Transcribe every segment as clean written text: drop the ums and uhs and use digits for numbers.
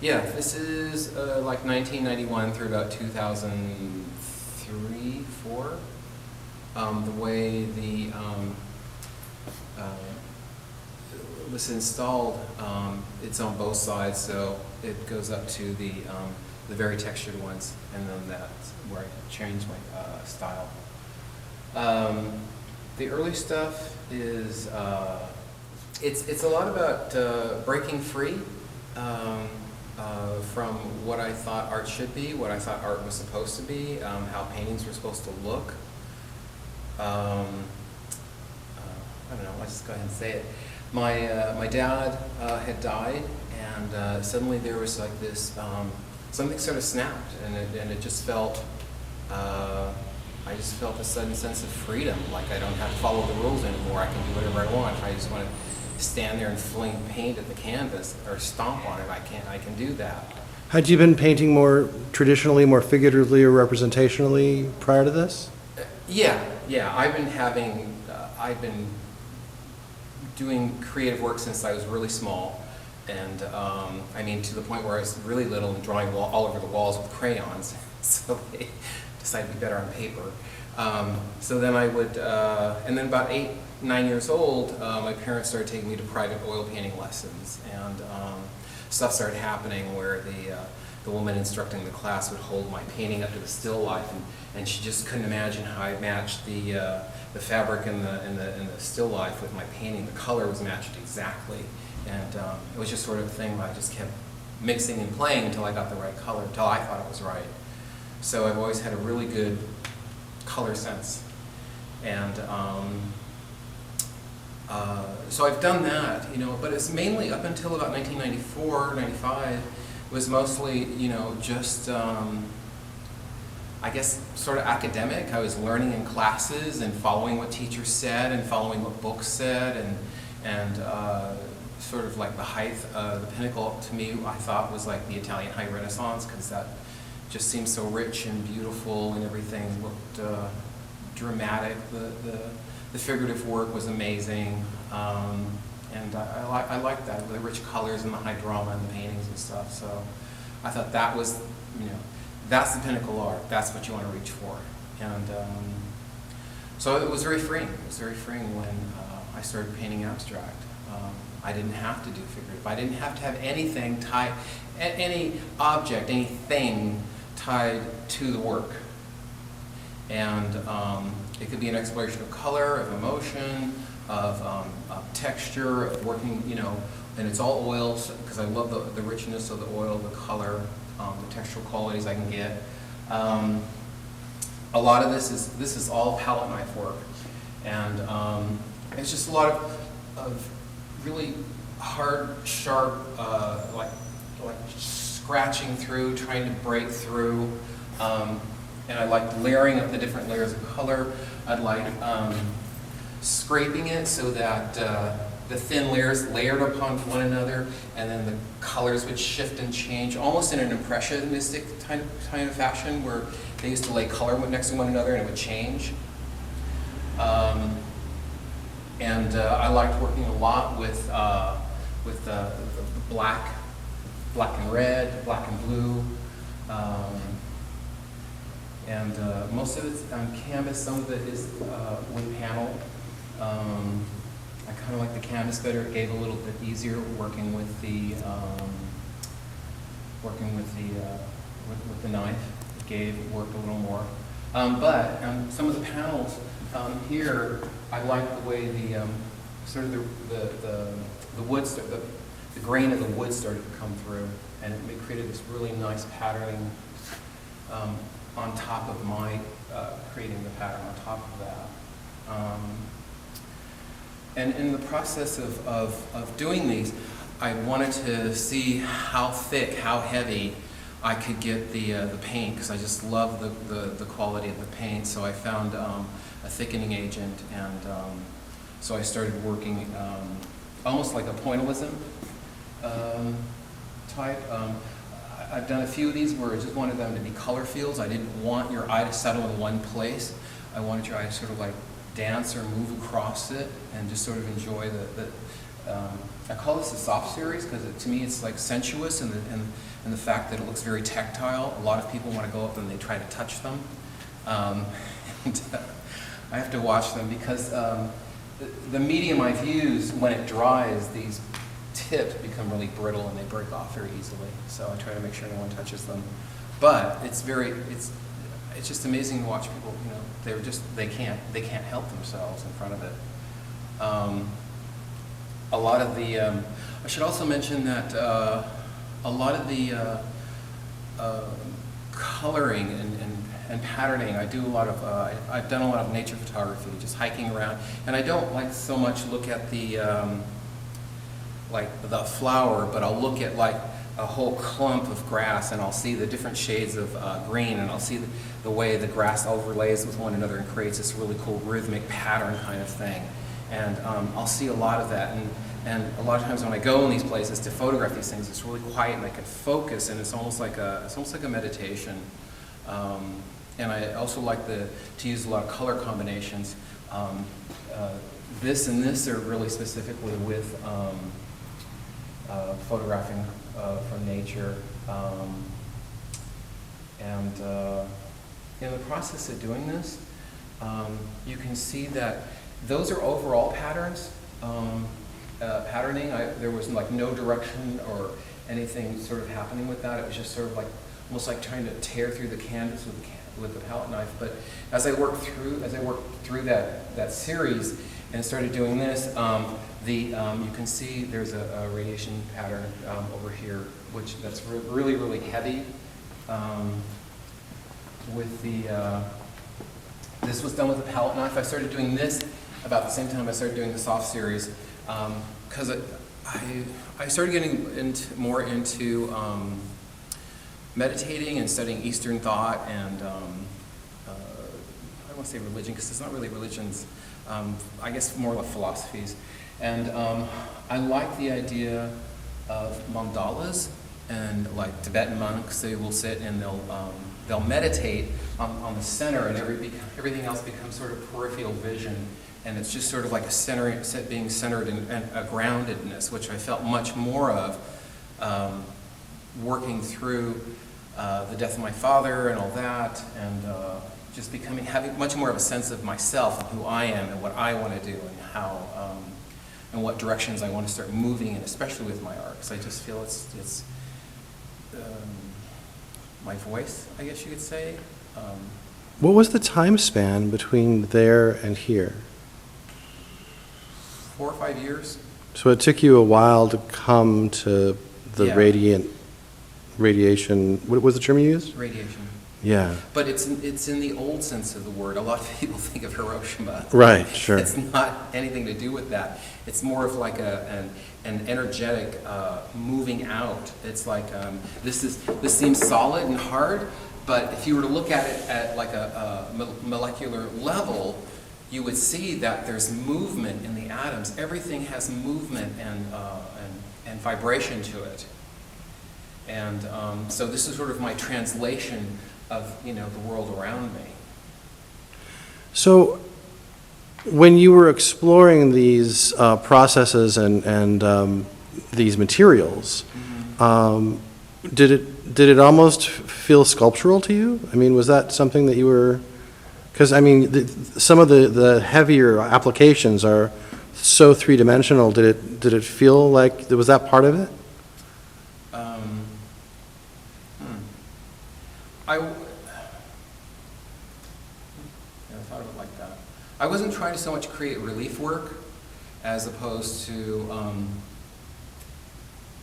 Yeah, this is like 1991 through about 2003, 4. The way uh, was installed, it's on both sides, so it goes up to the very textured ones, and then that's where I changed my style. The early stuff is it's a lot about breaking free from what I thought art should be, what I thought art was supposed to be, how paintings were supposed to look. I don't know, let's just go ahead and say it. My dad had died, and suddenly there was like this, something sort of snapped, and it just felt, I just felt a sudden sense of freedom, like I don't have to follow the rules anymore, I can do whatever I want. I just want to stand there and fling paint at the canvas or stomp on it, I can do that. Had you been painting more traditionally, more figuratively or representationally prior to this? Yeah, I've been doing creative work since I was really small, and I mean to the point where I was really little and drawing all over the walls with crayons, so they decided to be better on paper. So then I would, and then about 8, 9 years old, my parents started taking me to private oil painting lessons, and stuff started happening where the woman instructing the class would hold my painting up to the still life, and she just couldn't imagine how I matched the fabric and the still life with my painting. The color was matched exactly, and it was just sort of a thing where I just kept mixing and playing until I got the right color, until I thought it was right. So I've always had a really good color sense, and so I've done that, but it's mainly up until about 1994, 95, was mostly, just, I guess, sort of academic. I was learning in classes and following what teachers said and following what books said, and sort of like the height, the pinnacle to me, I thought was like the Italian High Renaissance, because that just seemed so rich and beautiful, and everything looked dramatic. The figurative work was amazing, and I liked that, the rich colors and the high drama and the paintings and stuff. So I thought that was, that's the pinnacle art. That's what you want to reach for. And so it was very freeing. It was very freeing when I started painting abstract. I didn't have to do figurative. I didn't have to have anything tied, any object, anything tied to the work. And it could be an exploration of color, of emotion, of texture, of working, and it's all oils, because I love the richness of the oil, the color, the textural qualities I can get. A lot of this is all palette knife work, and it's just a lot of really hard, sharp, like scratching through, trying to break through. And I like layering up the different layers of color. I'd like scraping it so that the thin layers layered upon one another, and then the colors would shift and change, almost in an impressionistic kind of fashion, where they used to lay color next to one another and it would change. And I liked working a lot with the black and red, black and blue. And most of it's on canvas, some of it is wood panel. I kind of like the canvas better. It gave a little bit easier working with the knife. It worked a little more. But some of the panels here, I like the way the sort of the wood, the grain of the wood started to come through, and it created this really nice patterning. On top of my creating the pattern on top of that. And in the process of doing these, I wanted to see how thick, how heavy I could get the paint, because I just love the quality of the paint. So I found a thickening agent, and so I started working almost like a pointillism type. I've done a few of these where I just wanted them to be color fields. I didn't want your eye to settle in one place. I wanted your eye to sort of like dance or move across it, and just sort of enjoy I call this a soft series because to me it's like sensuous and the fact that it looks very tactile. A lot of people want to go up and they try to touch them. And I have to watch them because the medium I've used, when it dries, these tips become really brittle and they break off very easily. So I try to make sure no one touches them. But it's just amazing to watch people. You know, they can't help themselves in front of it. A lot of the I should also mention that a lot of the coloring and patterning, I do a lot of I've done a lot of nature photography, just hiking around, and I don't like so much look at the like the flower, but I'll look at like a whole clump of grass, and I'll see the different shades of green, and I'll see the way the grass overlays with one another and creates this really cool rhythmic pattern kind of thing. And I'll see a lot of that, and a lot of times when I go in these places to photograph these things, it's really quiet and I can focus, and it's almost like a meditation. And I also like to use a lot of color combinations. This and this are really specifically with photographing from nature. And in the process of doing this, you can see that those are overall patterns. Patterning, there was like no direction or anything sort of happening with that. It was just sort of like almost like trying to tear through the canvas with the palette knife. But as I worked through that series and started doing this, you can see there's a radiation pattern over here, that's really, really heavy. This was done with a palette knife. I started doing this about the same time I started doing the soft series, because I started getting more into meditating and studying Eastern thought, and I don't want to say religion because it's not really religions. I guess more like philosophies, and I like the idea of mandalas, and like Tibetan monks, they will sit and they'll meditate on the center, and everything else becomes sort of peripheral vision, and it's just sort of like being centered in a groundedness, which I felt much more of working through the death of my father and all that, and just having much more of a sense of myself and who I am and what I want to do and how and what directions I want to start moving in, especially with my art, because I just feel it's my voice, I guess you could say. What was the time span between there and here? 4 or 5 years. So it took you a while to come to the radiation, what was the term you used? Radiation. Yeah. But it's in the old sense of the word. A lot of people think of Hiroshima. Right, sure. It's not anything to do with that. It's more of like an energetic moving out. It's like this seems solid and hard, but if you were to look at it at like a molecular level, you would see that there's movement in the atoms. Everything has movement and vibration to it. And so this is sort of my translation of the world around me. So when you were exploring these processes and these materials, did it almost feel sculptural to you? I mean, was that something that you were? Because I mean, some of the heavier applications are so three-dimensional. Did it feel like was that part of it? I thought of it like that. I wasn't trying to so much create relief work as opposed to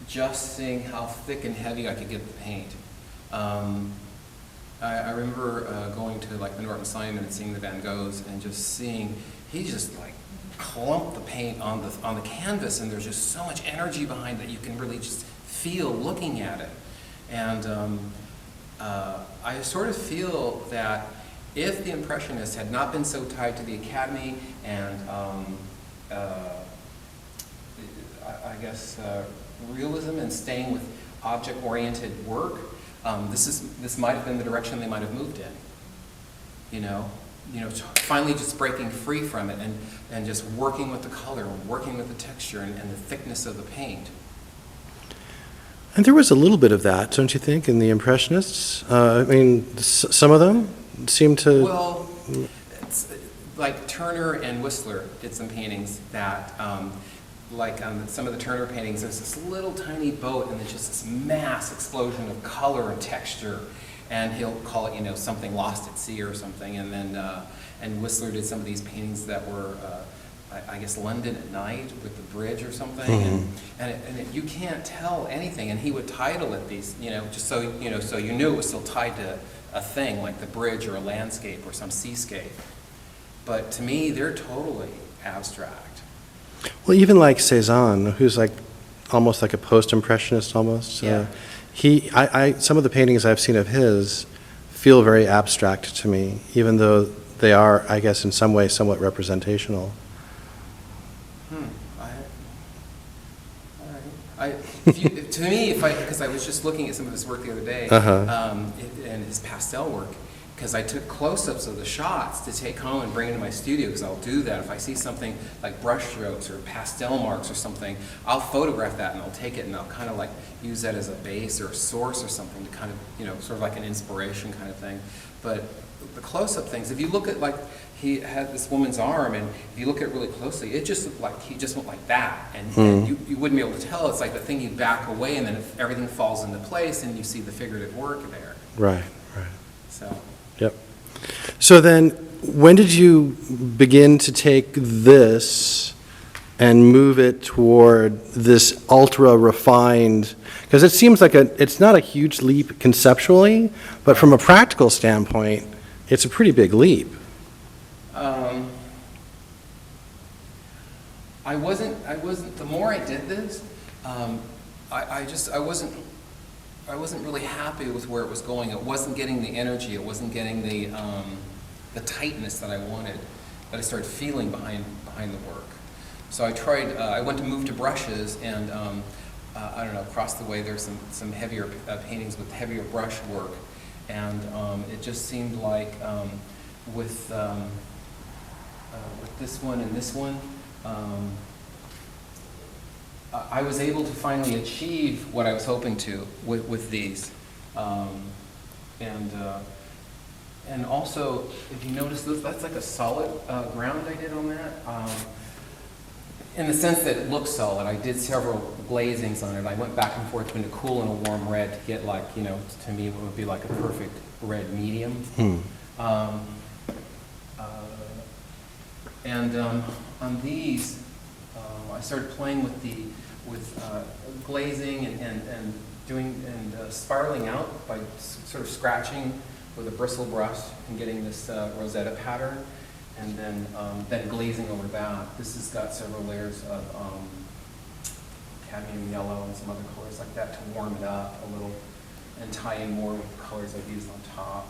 just seeing how thick and heavy I could get the paint. I remember going to like the Norton Simon and seeing the Van Goghs and just seeing, he just like clumped the paint on the canvas, and there's just so much energy behind it you can really just feel looking at it. And I sort of feel that if the Impressionists had not been so tied to the Academy and I guess realism and staying with object-oriented work, this might have been the direction they might have moved in. finally just breaking free from it and just working with the color, working with the texture and the thickness of the paint. And there was a little bit of that, don't you think, in the Impressionists? I mean, some of them seem to... Well, it's like Turner and Whistler did some paintings that, some of the Turner paintings, there's this little tiny boat and there's just this mass explosion of color and texture, and he'll call it, something lost at sea or something, and then, and Whistler did some of these paintings that were, I guess London at night with the bridge or something, and you can't tell anything. And he would title it these, just so so you knew it was still tied to a thing like the bridge or a landscape or some seascape. But to me, they're totally abstract. Well, even like Cezanne, who's like almost like a post-impressionist almost. Yeah. Some of the paintings I've seen of his feel very abstract to me, even though they are, I guess, in some way somewhat representational. To me, because I was just looking at some of his work the other day, and his pastel work, because I took close-ups of the shots to take home and bring into my studio, because I'll do that. If I see something like brush strokes or pastel marks or something, I'll photograph that and I'll take it and I'll kind of like use that as a base or a source or something to kind of, sort of like an inspiration kind of thing. But the close-up things, if you look at like, he had this woman's arm, and if you look at it really closely, it just looked like he just went like that, and you wouldn't be able to tell. It's like the thing you back away, and then if everything falls into place, and you see the figurative work there. Right. So. Yep. So then, when did you begin to take this and move it toward this ultra-refined, because it seems like it's not a huge leap conceptually, but from a practical standpoint, it's a pretty big leap. The more I did this, I wasn't really happy with where it was going. It wasn't getting the energy, it wasn't getting the tightness that I wanted, that I started feeling behind the work. So I went to move to brushes, and I don't know, across the way there's some heavier paintings with heavier brush work, and it just seemed like with this one and this one, I was able to finally achieve what I was hoping to with these, and also if you notice that's like a solid ground I did on that. In the sense that it looks solid, I did several glazings on it. I went back and forth between a cool and a warm red to get like, to me it would be like a perfect red medium. On these, I started playing with glazing and doing spiraling out by sort of scratching with a bristle brush and getting this Rosetta pattern, and then glazing over that. This has got several layers of cadmium yellow and some other colors like that to warm it up a little and tie in more with the colors I've used on top.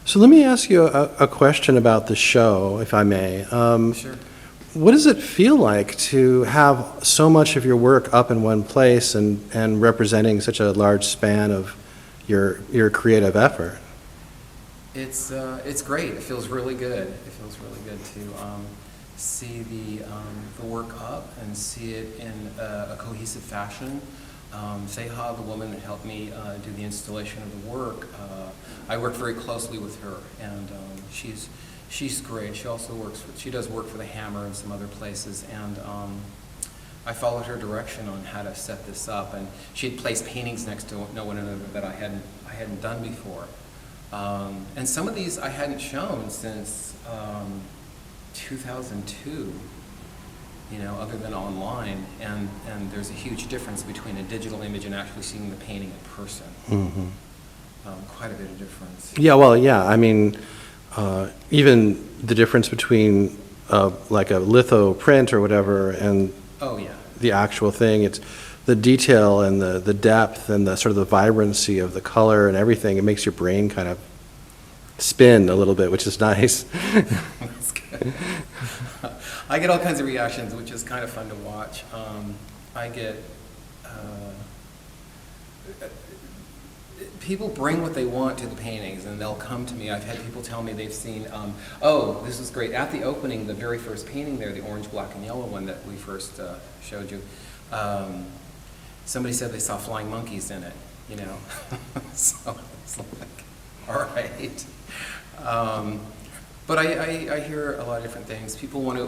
So let me ask you a question about the show, if I may. Sure. What does it feel like to have so much of your work up in one place and representing such a large span of your creative effort? It's great. It feels really good. It feels really good to see the work up and see it in a cohesive fashion. Seha, the woman that helped me do the installation of the work, I work very closely with her, and she's great. She does work for the Hammer and some other places, and I followed her direction on how to set this up, and she had placed paintings next to one another that I hadn't done before. And some of these I hadn't shown since 2002, other than online, and there's a huge difference between a digital image and actually seeing the painting in person. Mm-hmm. Quite a bit of difference. Yeah, well, yeah, I mean, even the difference between like a litho print or whatever and the actual thing, it's the detail and the depth and the sort of the vibrancy of the color and everything. It makes your brain kind of spin a little bit, which is nice. That's good. I get all kinds of reactions, which is kind of fun to watch. I get people bring what they want to the paintings, and they'll come to me. I've had people tell me they've seen, oh, this was great. At the opening, the very first painting there, the orange, black, and yellow one that we first showed you, somebody said they saw flying monkeys in it, you know. So it's like, all right. But I hear a lot of different things. People want to,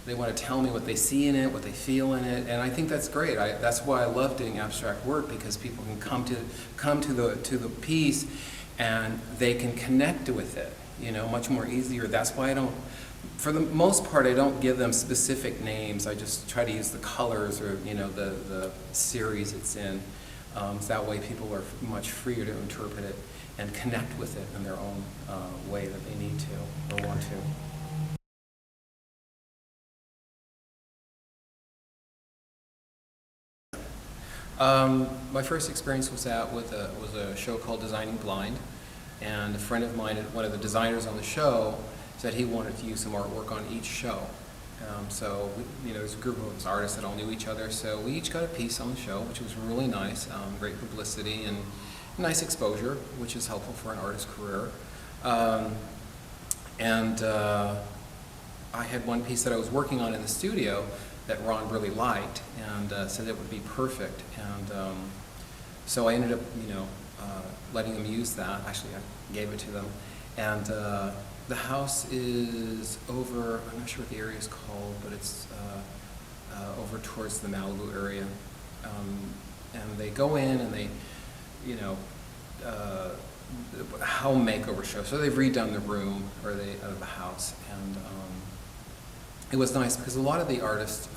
they want to tell me what they see in it, what they feel in it, and I think that's great. That's why I love doing abstract work, because people can come to the piece, and they can connect with it, you know, much more easier. That's why I don't, for the most part, I don't give them specific names. I just try to use the colors or, you know, the series it's in. So that way people are much freer to interpret it and connect with it in their own way that they need to or want to. My first experience was with a show called Designing Blind, and a friend of mine, one of the designers on the show, said he wanted to use some artwork on each show. So you know, there's a group of artists that all knew each other, so we each got a piece on the show, which was really nice, great publicity and nice exposure, which is helpful for an artist's career. I had one piece that I was working on in the studio that Ron really liked, and said it would be perfect. And so I ended up, you know, letting them use that. Actually, I gave it to them. And the house is over, I'm not sure what the area is called, but it's over towards the Malibu area. And they go in and they, you know, home makeover show. So they've redone the room or the house, and it was nice because a lot of the artists,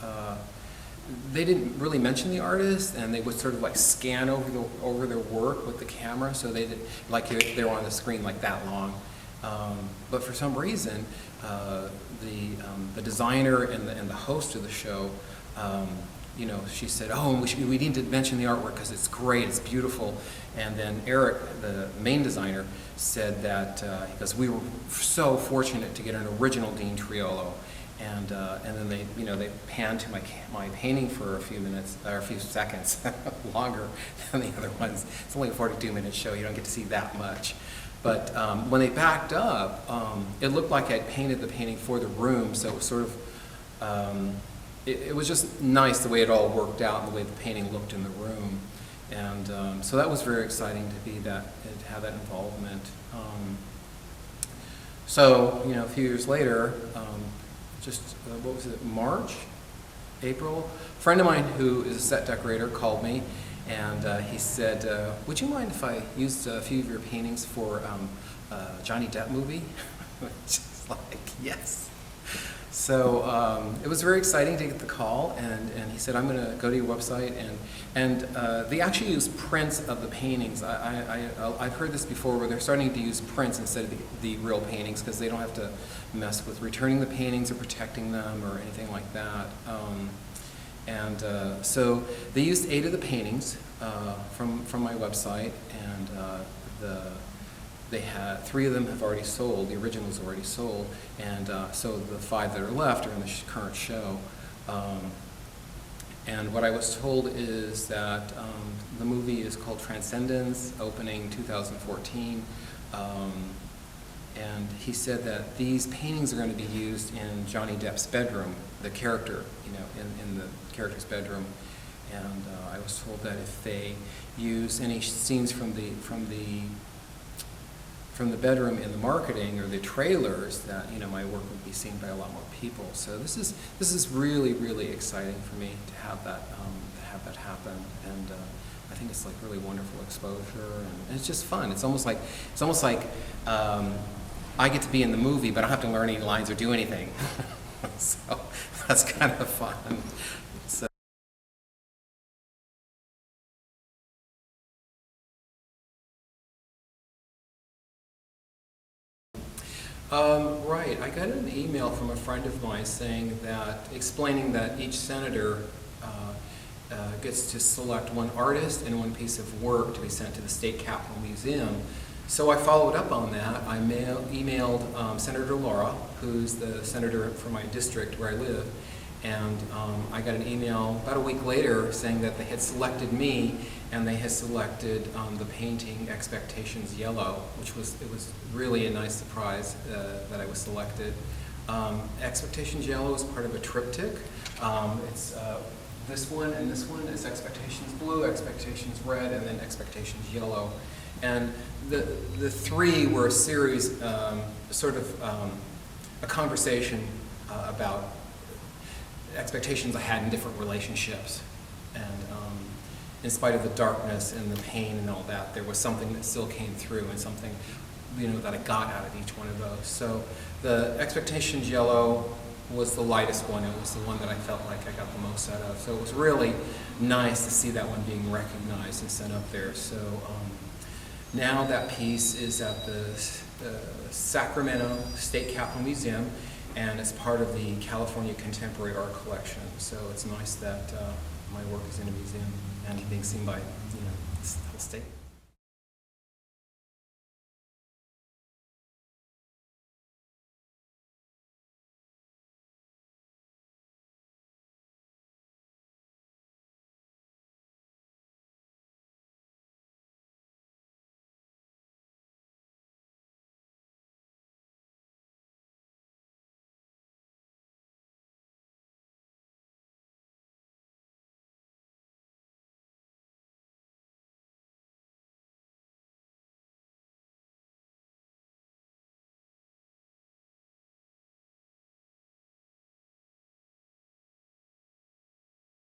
they didn't really mention the artist, and they would sort of like scan over their work with the camera, so they did, like they were on the screen like that long. But for some reason, the designer and the host of the show, you know, she said, "Oh, we need to mention the artwork because it's great, it's beautiful." And then Eric, the main designer, said that because we were so fortunate to get an original Dean Triolo. And then they, you know, they panned to my painting for a few minutes, or a few seconds, longer than the other ones. It's only a 42-minute show, you don't get to see that much. But when they backed up, it looked like I'd painted the painting for the room, so it was sort of, it was just nice the way it all worked out and the way the painting looked in the room. And so that was very exciting to have that involvement. So, you know, a few years later, what was it, March, April? A friend of mine who is a set decorator called me, and he said, would you mind if I used a few of your paintings for a Johnny Depp movie? Which is like, yes. So it was very exciting to get the call, and he said, I'm going to go to your website, and they actually use prints of the paintings. I've heard this before, where they're starting to use prints instead of the real paintings, because they don't have to mess with returning the paintings or protecting them or anything like that. So they used 8 of the paintings from my website, and they had 3 of them have already sold. The original's already sold, and so the 5 that are left are in the current show. And what I was told is that the movie is called Transcendence, opening 2014. And he said that these paintings are going to be used in Johnny Depp's bedroom, the character, you know, in the character's bedroom. And I was told that if they use any scenes from the bedroom in the marketing or the trailers, that, you know, my work would be seen by a lot more people. So this is really, really exciting for me to have that happen, and I think it's like really wonderful exposure, and it's just fun. It's almost like I get to be in the movie, but I don't have to learn any lines or do anything. So that's kind of fun. So. Right, I got an email from a friend of mine explaining that each senator gets to select one artist and one piece of work to be sent to the State Capitol Museum. So I followed up on that. I emailed Senator Laura, who's the senator from my district where I live, And I got an email about a week later saying that they had selected me, and they had selected the painting Expectations Yellow, it was really a nice surprise that I was selected. Expectations Yellow is part of a triptych. It's this one and this one is Expectations Blue, Expectations Red, and then Expectations Yellow. And the three were a series, a conversation about expectations I had in different relationships. And in spite of the darkness and the pain and all that, there was something that still came through, and something, that I got out of each one of those. So the Expectations Yellow was the lightest one. It was the one that I felt like I got the most out of. So it was really nice to see that one being recognized and sent up there. So now that piece is at the Sacramento State Capitol Museum, and it's part of the California Contemporary Art Collection. So it's nice that my work is in a museum and being seen by the whole state.